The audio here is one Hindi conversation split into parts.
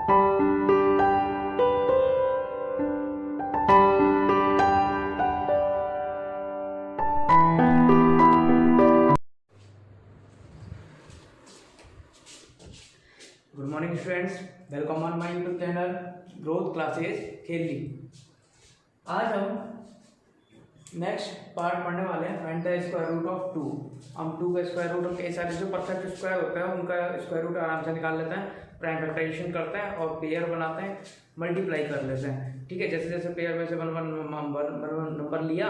Good morning students, welcome on my YouTube channel growth classes खेली। आज हम नेक्स्ट पार्ट पढ़ने वाले हैं find the square root of 2। हम 2 का स्क्वायर रूट और कई सारे जो परफेक्ट स्क्वायर होता है उनका स्क्वायर रूट आराम से निकाल लेते हैं, प्राइम फैक्टराइजेशन करते हैं और पेयर बनाते हैं, मल्टीप्लाई कर लेते हैं। ठीक है, जैसे जैसे पेयर में से वन नंबर लिया,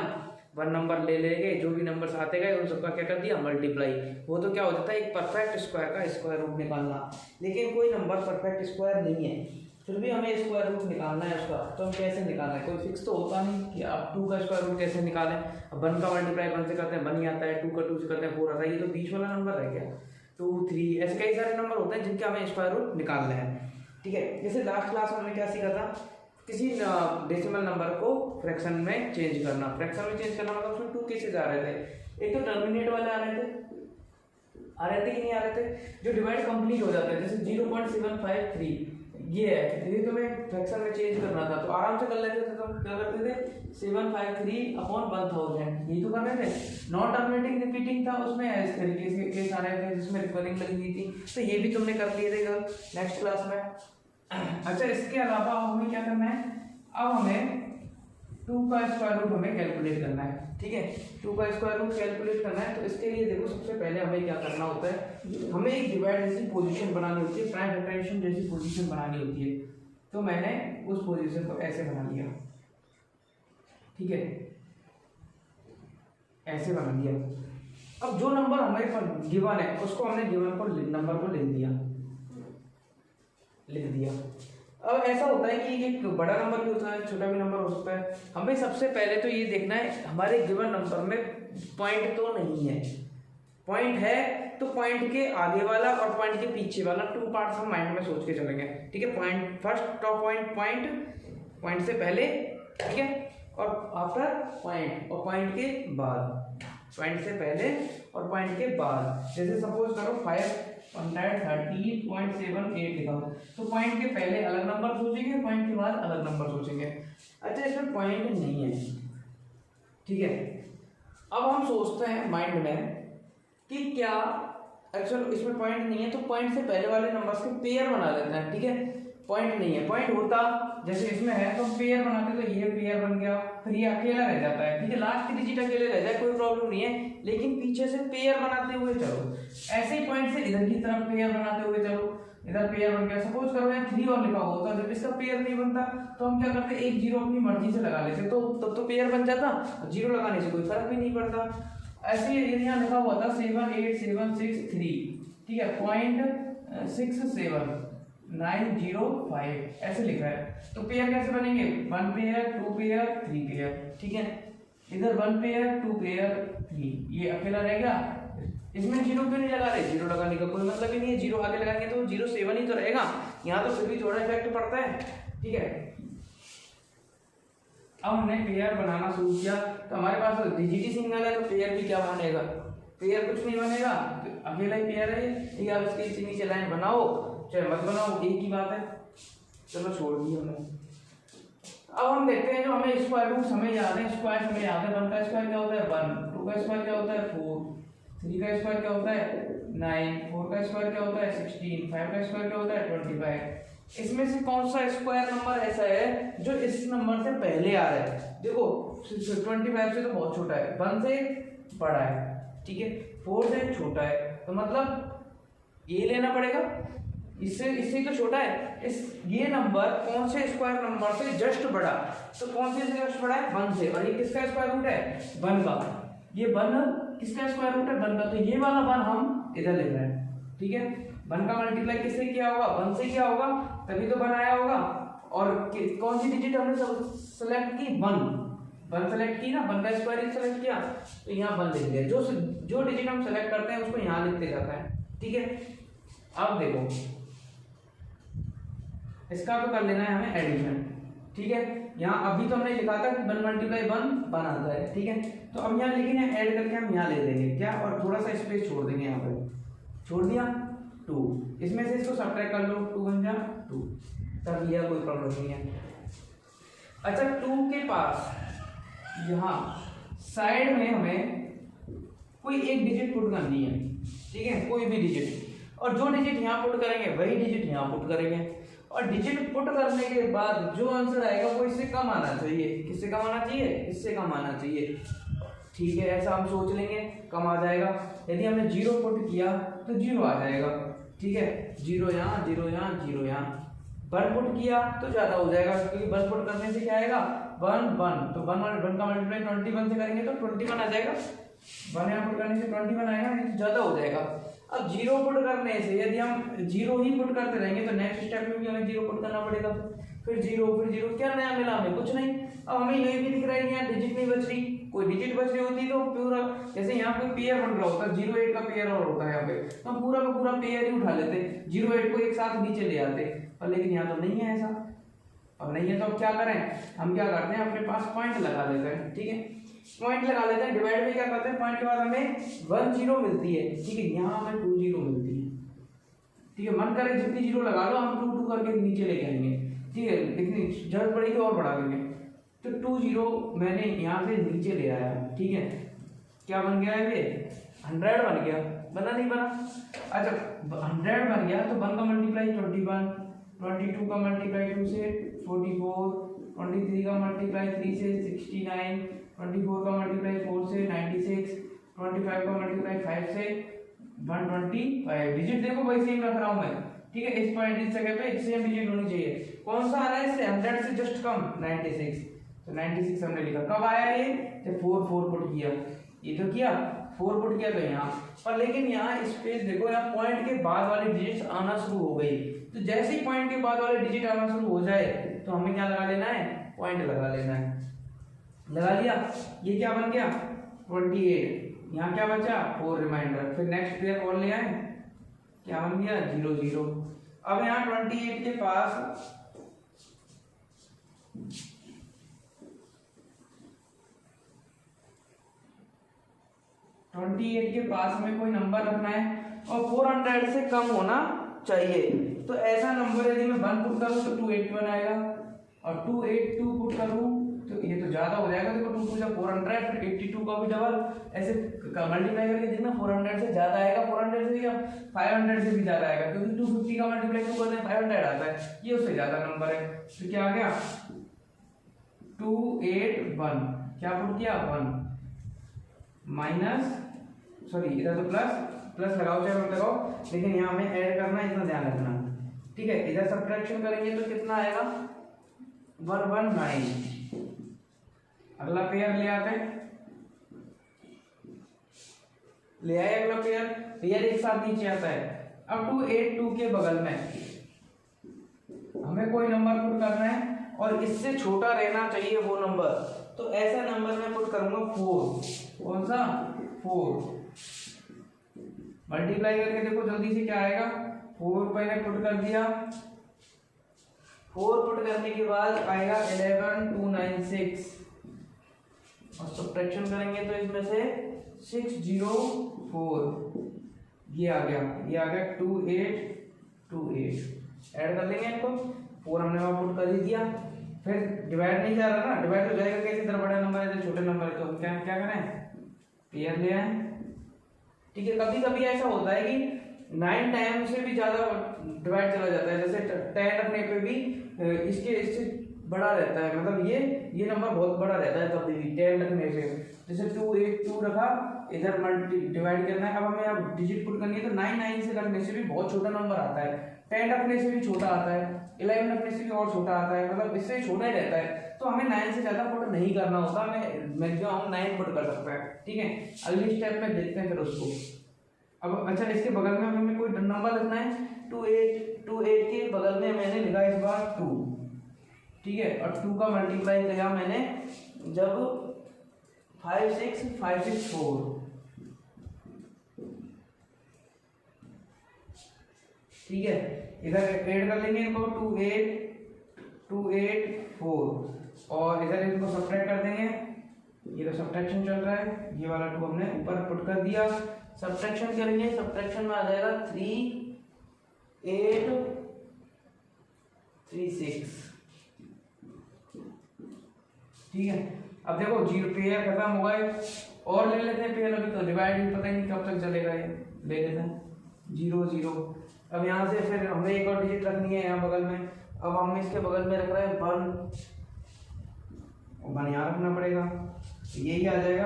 1 नंबर ले लेंगे, जो भी नंबर्स आते गए उन सबका क्या कर दिया, मल्टीप्लाई। वो तो क्या हो जाता है, एक परफेक्ट स्क्वायर का स्क्वायर रूट निकालना। लेकिन कोई नंबर परफेक्ट स्क्वायर नहीं है, फिर भी हमें स्क्वायर रूट निकालना है उसका, तो हम कैसे निकालना है, कोई फिक्स तो होता नहीं कि आप 2 का स्क्वायर रूट कैसे निकालें। अब 1 का मल्टीप्लाई 1 से करते हैं 1 ही आता है, 2 का 2 से करते हैं 4 आता है, ये तो बीच वाला नंबर रह गया। 2, 3 ऐसे कई सारे नंबर होते हैं जिनके हमें स्क्वायर रूट निकालना है। ठीक है, जैसे लास्ट क्लास में हमने क्या सीखा था, किसी डेसिमल नंबर को फ्रैक्शन में चेंज करना। फ्रैक्शन में चेंज करना मतलब उसमें 2 केसेस आ रहे थे, एक तो टर्मिनेट वाले आ रहे थे कि नहीं आ रहे थे, जो डिवाइड कंप्लीट हो जाता है, जैसे 0.753 ये है, ये तुम्हें फ्रैक्शन में चेंज करना था तो आराम से कर लेते थे। तो क्या करते थे, 753/1000 ये तो कर रहे थे। नॉन टर्मिनेटिंग रिपीटिंग था, उसमें इस तरीके से केस आ रहे थे जिसमें रिकरिंग लगी हुई थी, तो ये भी तुमने कर लिए थे नेक्स्ट क्लास में। अच्छा, इसके अलावा हमें क्या करना है, अब हमें 2 का स्क्वायर रूट हमें कैलकुलेट करना है। ठीक है, 2 का स्क्वायर रूट कैलकुलेट करना है, तो इसके लिए देखो सबसे पहले हमें क्या करना होता है, हमें एक डिवाइड जैसी पोजीशन बनानी होती है, प्राइम फैक्टराइजेशन जैसी पोजीशन बनानी होती है। तो मैंने उस पोजीशन को ऐसे बना लिया। ठीक है, ऐसे बना लिया। अब जो नंबर हमारे पास गिवन है उसको हमने गिवन को नंबर को लिख दिया। अब ऐसा होता है कि एक बड़ा नंबर भी होता है, छोटा भी नंबर हो सकता है। हमें सबसे पहले तो ये देखना है हमारे गिवन नंबर में पॉइंट तो नहीं है। पॉइंट है तो पॉइंट के आगे वाला और पॉइंट के पीछे वाला 2 पार्ट्स हम माइंड में सोच के चलेंगे। ठीक है, पॉइंट फर्स्ट टॉप पॉइंट से पहले, ठीक है, और आफ्टर पॉइंट और पॉइंट के बाद, पॉइंट से पहले और पॉइंट के बाद। जैसे सपोज करो 530.78 लिखा, तो पॉइंट के पहले अलग नंबर सोचेंगे, पॉइंट के बाद अलग नंबर सोचेंगे। अच्छा, इसमें पॉइंट नहीं है। ठीक है, अब हम सोचते हैं माइंड में कि क्या एक्चुअल इसमें पॉइंट नहीं है, तो पॉइंट से पहले वाले नंबर्स के पेयर बना लेते हैं। ठीक है, पॉइंट नहीं है, पॉइंट होता जैसे इसमें है तो पेयर बनाते, तो ये पेयर बन गया, फिर ये अकेला रह जाता है। ठीक है, लास्ट की डिजिट अकेले रह जाए कोई प्रॉब्लम नहीं है, लेकिन पीछे से पेयर बनाते हुए चलो। ऐसे ही पॉइंट से इधर की तरफ पेयर बनाते हुए चलो, इधर पेयर बन गया। सपोज करो यहाँ 3 और लिखा होता, जब इसका पेयर नहीं बनता तो हम क्या करते, एक 0 अपनी मर्जी से लगा लेते, तो तब तो पेयर बन जाता, 0 लगाने से कोई फर्क भी नहीं पड़ता। ऐसे ही यहाँ लिखा हुआ था 78763, ठीक है, 0.67905 ऐसे लिखा है, तो पेयर कैसे बनेंगे, 1 पेयर 2 पेयर 3 पेयर। ठीक है, इधर 1 पेयर 2 पेयर 3, ये अकेला रहेगा। इसमें 0 क्यों नहीं लगा रहे, 0 लगाने का कोई मतलब ही नहीं है, 0 आगे लगाएंगे तो 07 ही तो रहेगा, यहाँ तो फिर भी थोड़ा इफेक्ट पड़ता है। ठीक है, अब हमने पेयर बनाना शुरू किया, तो हमारे पास डिजिट ही सिंगल है, तो पेयर भी क्या बनेगा, पेयर कुछ नहीं बनेगा, अकेला ही पेयर है। ठीक है, अब इसके नीचे लाइन बनाओ चाहे मत बनाओ, एक ही बात है, चलो छोड़ दिए हमने। अब हम देखते हैं जो हमें स्क्वायर रूट हमें याद है, स्क्वायर हमें याद है, 1 का स्क्वायर क्या होता है 1, 2 का स्क्वायर क्या होता है 4, 3 का स्क्वायर क्या होता है 9, 4 का स्क्वायर क्या होता है 16, 5 का स्क्वायर क्या होता है 25। इसमें से कौन सा स्क्वायर नंबर ऐसा है जो इस नंबर से पहले आ रहा है, देखो 25 से तो बहुत छोटा है, 1 से बड़ा है, ठीक है, 4 से छोटा है, तो मतलब ये लेना पड़ेगा, इससे तो छोटा है। ये नंबर कौन से स्क्वायर नंबर से जस्ट बड़ा, तो कौन से जस्ट बड़ा है 1 से, और ये किसका स्क्वायर रूट है 1 का, ये 1 किसका स्क्वायर रूट है 1 का, तो ये वाला 1 हम इधर ले रहे हैं। ठीक है, 1 का मल्टीप्लाई किससे किया होगा 1 से किया होगा, तभी तो 1 आया होगा। और कौन सी डिजिट हमने सेलेक्ट की 1 सेलेक्ट की ना, 1 का स्क्वायर ही सेलेक्ट किया, तो यहाँ 1 लिख दिया। जो डिजिट हम सेलेक्ट करते हैं उसको यहाँ लिखते जाता है। ठीक है, अब देखो इसका तो कर लेना है हमें एडिशन। ठीक है, यहाँ अभी तो हमने लिखा था कि 1 × 1 बनाता है। ठीक है, तो अब यहाँ लिखेंगे ऐड करके हम यहाँ ले देंगे क्या, और थोड़ा सा स्पेस छोड़ देंगे, यहाँ पे छोड़ दिया 2, इसमें से इसको सब्ट्रैक्ट कर लो, 2 × 2 कर लिया, कोई प्रॉब्लम नहीं है। अच्छा 2 के पास यहाँ साइड में हमें कोई एक डिजिट पुट करनी है, ठीक है, कोई भी डिजिट, और जो डिजिट यहाँ पुट करेंगे वही डिजिट यहाँ पुट करेंगे, और डिजिट पुट करने के बाद जो आंसर आएगा वो इससे कम आना चाहिए। किससे कम आना चाहिए? इससे कम आना चाहिए, ठीक है। ऐसा हम सोच लेंगे, कम आ जाएगा। यदि हमने 0 पुट किया तो 0 आ जाएगा, ठीक है, 0 यहाँ, 0 यहाँ, 0 यहाँ। 1 पुट किया तो ज्यादा हो जाएगा, क्योंकि 1 पुट करने से क्या आएगा? 1 1, तो 1 का मल्टीप्लाई 21 से करेंगे तो 21 आ जाएगा। 1 यहाँ पुट करने से 21 आएगा, नहीं तो ज्यादा हो जाएगा। अब 0 पुट करने से यदि हम 0 ही पुट करते रहेंगे तो नेक्स्ट स्टेप में भी हमें 0 पुट करना पड़ेगा, फिर 0, क्या नया मिला हमें? कुछ नहीं। अब हमें यही भी दिख रहा है, यहाँ डिजिट नहीं बच रही, कोई डिजिट बच रही होती तो पूरा, जैसे यहाँ पे पेयर बन रहा होता है, 0 8 का पेयर और होता है यहाँ पे, तो हम पूरा का पूरा पेयर ही उठा लेते, 0 8 को एक साथ नीचे ले आते, और लेकिन यहाँ तो नहीं है ऐसा। अब नहीं है तो अब क्या करें? हम क्या करते हैं, अपने पास पॉइंट लगा लेते हैं, ठीक है, पॉइंट लगा लेते हैं। डिवाइड में क्या करते हैं, पॉइंट के बाद हमें 1 0 मिलती है, ठीक है, यहाँ हमें 2 0 मिलती है, ठीक है। मन करे जितनी 0 लगा लो, हम 2 2 करके नीचे लेके आएंगे, ठीक है, इतनी जरूरत पड़ेगी और बढ़ा देंगे। तो 2 0 मैंने यहाँ से नीचे ले आया, ठीक है, क्या बन गया है? ये 100 बन गया, बना नहीं बना? अच्छा 100 बन गया तो 1 का मल्टीप्लाई 21, 22 का मल्टीप्लाई 2 से 44, 23 का मल्टीप्लाई 3 से 69, 24 का मल्टीप्लाई 4 से 96, 25 का मल्टीप्लाई 5 से 125। डिजिट देखो वही सेम रख रहा हूं मैं, ठीक है, इस पॉइंट इस जगह पे सेम डिजिट होनी चाहिए। कौन सा आ रहा है इससे? 100 से जस्ट कम 96, तो 96 हमने लिखा। कब आया ये? जब 4 4 पुट किया, ये तो किया 4 पुट किया तो यहाँ पर, लेकिन यहाँ स्पेस देखो, यहाँ पॉइंट के बाद वाली डिजिट आना शुरू हो गई। तो जैसे ही पॉइंट के बाद वाले डिजिट आना शुरू हो जाए तो हमें क्या लगा लेना है? पॉइंट लगा लेना है। लगा लिया, ये क्या बन गया? 28, यहाँ क्या बचा? 4 रिमाइंडर, फिर नेक्स्ट पेयर और ले आए, क्या बन गया? 0 0। अब यहाँ 28 के पास हमें कोई नंबर रखना है और 400 से कम होना चाहिए। तो ऐसा नंबर यदि मैं 1 पुट करूं तो 281 आएगा, और 282 पुट करूं तो ये तो ज्यादा हो जाएगा। देखो 2 2 जब 400, फिर 82 का भी डबल, ऐसे मल्टीप्लाई करके देखना 400 से ज्यादा आएगा, 400 से या 500 से भी ज्यादा आएगा, क्योंकि 250 का मल्टीप्लाई 2 करते हैं 500 आता है, ये उससे ज्यादा नंबर है। तो क्या आ गया? 281, क्या पुट किया? 1 माइनस, सॉरी इधर तो प्लस लगाओ चाहे मत लगाओ, लेकिन यहाँ हमें ऐड करना है, इतना ध्यान रखना, ठीक है। इधर सब्ट्रैक्शन करेंगे तो कितना आएगा? 119। अगला पेयर ले आते हैं, ले आए अगला पेयर एक साथ नीचे आता है। अब 282 के बगल में हमें कोई नंबर पुट करना है और इससे छोटा रहना चाहिए वो नंबर, तो ऐसा नंबर मैं पुट करूंगा 4। कौन सा? 4। मल्टीप्लाई करके देखो जल्दी से क्या आएगा? 4 मैंने पुट कर दिया, 4 पुट करने के बाद आएगा 11296, और सब्ट्रैक्शन करेंगे तो इसमें से 604, ये आ गया 2828। ऐड कर लेंगे इनको, 4 हमने वहां पुट कर ही दिया। फिर डिवाइड नहीं जा रहा ना, डिवाइड हो जाएगा कैसे? इधर बड़ा नंबर है, छोटे नंबर है, तो हम क्या करें? पेयर ले आए, ठीक है। कभी कभी ऐसा होता है कि 9 टाइम से भी ज्यादा डिवाइड चला जाता है, जैसे 10 रखने पे भी इससे बड़ा रहता है, मतलब ये नंबर बहुत बड़ा रहता है कभी भी 10 रखने से। जैसे 282 रखा, इधर मल्टी डिवाइड करना है, अब हमें अब डिजिट पुट करनी है, तो 9 से रखने से भी बहुत छोटा नंबर आता है, 10 रखने से भी छोटा आता है, 11 रखने से भी और छोटा आता है, मतलब इससे छोटा ही रहता है। तो हमें 9 से ज्यादा पुट नहीं करना होता, हमें मैक्सिमम हम 9 पुट कर सकते हैं, ठीक है। अगली स्टेप में देखते हैं फिर उसको। अब अच्छा इसके बगल में हमें कोई नंबर लिखना है, 28 के बगल में मैंने लिखा इस बार 2, ठीक है, और 2 का मल्टीप्लाई किया मैंने जब 56564, ठीक है। इधर ऐड कर लेंगे इनको 28284, और इधर इनको सब्ट्रैक्ट कर देंगे, ये तो सब्ट्रैक्शन चल रहा है, ये वाला 2 हमने ऊपर पुट कर दिया। सब्ट्रैक्शन करेंगे, सब्ट्रैक्शन में आ जाएगा 3 8 36। ठीक है, अब देखो जीरो पेयर खत्म हो गए, और ले लेते हैं पेयर। अभी तो डिवाइड पता ही नहीं कब तक चलेगा, ये ले लेते हैं 0 0। अब यहाँ से फिर हमें एक और डिजिट रखनी है यहाँ बगल में। अब हम इसके बगल में रख रहे हैं 1, और 1 यहाँ रखना पड़ेगा, यही आ जाएगा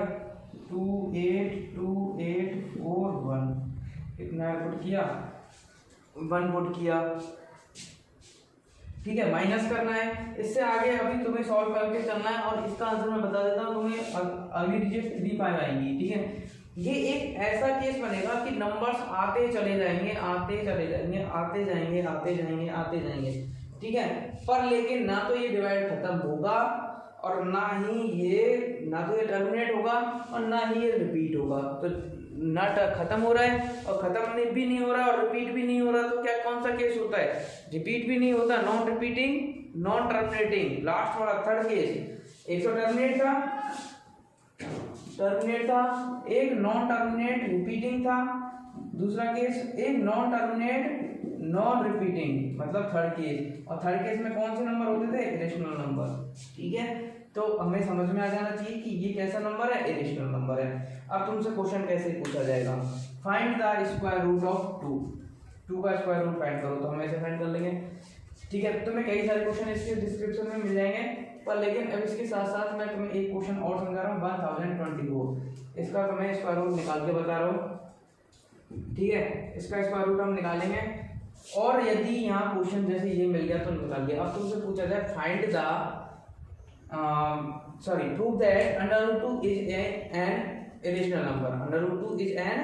2 8 2 8 4 1। इतना पुट किया, 1 पुट किया। ठीक है, माइनस करना है इससे आगे। अभी तुम्हें सॉल्व करके चलना है, और इसका आंसर मैं बता देता हूँ तुम्हें, अगली डिजिट 3 5 आएंगी। ठीक है, ये एक ऐसा केस बनेगा कि नंबर्स आते चले जाएंगे, आते चले जाएंगे, आते जाएंगे, आते जाएंगे, आते जाएंगे। ठीक है, पर लेकिन ना तो ये डिवाइड खत्म होगा, और ना तो ये टर्मिनेट होगा, और ना ही ये रिपीट होगा। तो ना खत्म हो रहा है, और खत्म भी नहीं हो रहा, और रिपीट भी नहीं हो रहा, तो क्या कौन सा केस होता है? रिपीट भी नहीं होता, non repeating, non terminating. Last वाला थर्ड केस, एक तो टर्मिनेट था, एक नॉन टर्मिनेट रिपीटिंग था, दूसरा केस एक नॉन टर्मिनेट नॉन रिपीटिंग, मतलब थर्ड केस। और थर्ड केस में कौन से नंबर होते थे? Irrational number. ठीक है, तो हमें समझ में आ जाना चाहिए कि ये कैसा नंबर है? इरेशनल नंबर है। अब तुमसे क्वेश्चन कैसे पूछा जाएगा? Find the square root of 2 का स्क्वायर रूट फाइंड करो। तो हम ऐसे फाइंड कर लेंगे। ठीक है, तुम्हें कई सारे क्वेश्चन इसके डिस्क्रिप्शन में मिल जाएंगे, पर लेकिन अब इसके साथ साथ मैं तुम्हें एक क्वेश्चन और समझा रहा हूँ, 1024। इसका तो मैं स्क्वायर रूट निकाल के बता रहा हूँ। ठीक है, इसका स्क्वायर रूट हम निकालेंगे, और यदि यहाँ क्वेश्चन जैसे ये मिल गया तो निकाल दिया। अब तुमसे पूछा जाए find the prove that under root 2 is an irrational number. Under root 2 is an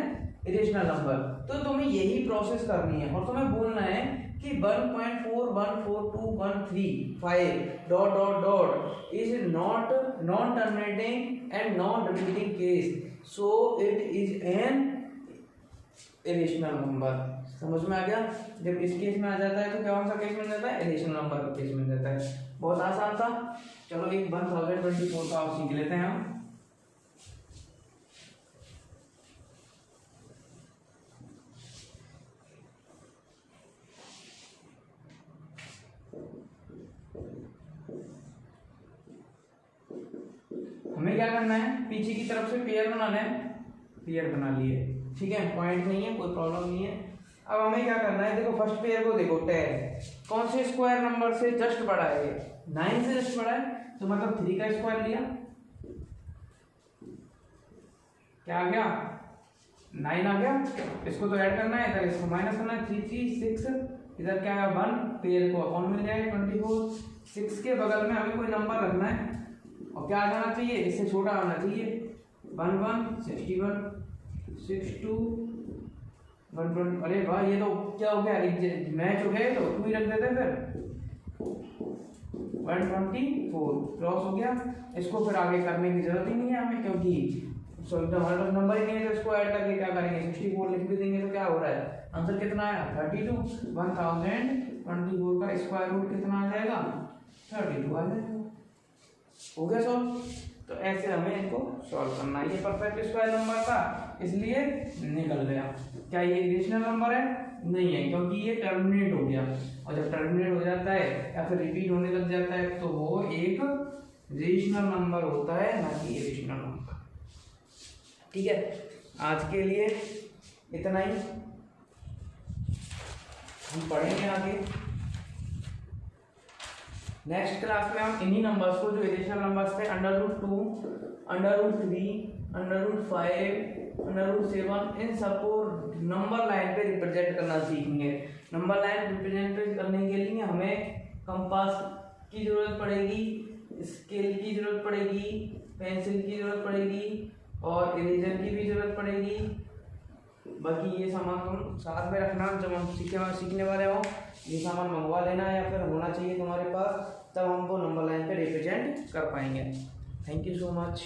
irrational number. तो तुम्हें यही प्रोसेस करनी है, और तुम्हें बोलना है कि 1.414213 dot dot dot is not non terminating and non repeating case, so it is an irrational number. समझ में आ गया? जब इस केस में आ जाता है तो कौन सा केस बन जाता है? इरेशनल नंबर का केस बन जाता है। बहुत आसान था। चलो एक 1024 का सीख लेते हैं हम। हमें क्या करना है? पीछे की तरफ से पेयर बनाना है। पेयर बना लिए, ठीक है, पॉइंट नहीं है, कोई प्रॉब्लम नहीं है। अब हमें क्या करना है? देखो फर्स्ट पेयर को देखो, 10 कौन से स्क्वायर नंबर से जस्ट बड़ा है? 9 से जस्ट बड़ा है, तो मतलब 3 का स्क्वायर लिया, क्या आ गया? 9 आ गया। इसको तो ऐड करना है, इधर इसको माइनस करना है। 3 3 6, इधर क्या है? 1, पेयर को अपॉन मिल जाएगा 24। 6 के बगल में हमें कोई नंबर रखना है, और क्या आ जाना चाहिए? इससे छोटा आना चाहिए। 1 1 61 62 120। अरे वाह, ये तो क्या हो गया? मैच हो गया, तो 2 ही रख देते फिर। 124 क्रॉस हो गया। इसको फिर आगे करने की जरूरत ही नहीं है हमें, क्योंकि हमारे पास नंबर ही नहीं है, तो इसको ऐड करके क्या करेंगे? 64 लिख भी देंगे, तो क्या हो रहा है? आंसर कितना आया? 32। 1024 का स्क्वायर रूट कितना आ जाएगा? 32 आ जाएगा। हो गया सॉल्व। तो ऐसे हमें इनको सॉल्व करना है। ये परफेक्ट स्क्वायर नंबर था, इसलिए निकल गया। क्या ये इरेशनल नंबर है? नहीं है, क्योंकि ये टर्मिनेट हो गया, और जब टर्मिनेट हो जाता है या फिर रिपीट होने लग जाता है तो वो एक रेशनल नंबर होता है, ना कि इरेशनल नंबर। ठीक है, आज के लिए इतना ही। हम पढ़ेंगे आगे नेक्स्ट क्लास में। हम इन्हीं नंबर्स को, जो इरेशनल नंबर्स थे, √2, √3, √5, √7, इन सबको नंबर लाइन पे रिप्रेजेंट करना सीखेंगे। नंबर लाइन रिप्रेजेंट करने के लिए हमें कंपास की जरूरत पड़ेगी, स्केल की जरूरत पड़ेगी, पेंसिल की जरूरत पड़ेगी, और इरेजर की भी जरूरत पड़ेगी। बाकी ये सामान तुम साथ में रखना, जब हम सीखने वाले हो ये सामान मंगवा लेना, या फिर होना चाहिए तुम्हारे पास, तब हमको नंबर लाइन पे रिप्रेजेंट कर पाएंगे। Thank you so much.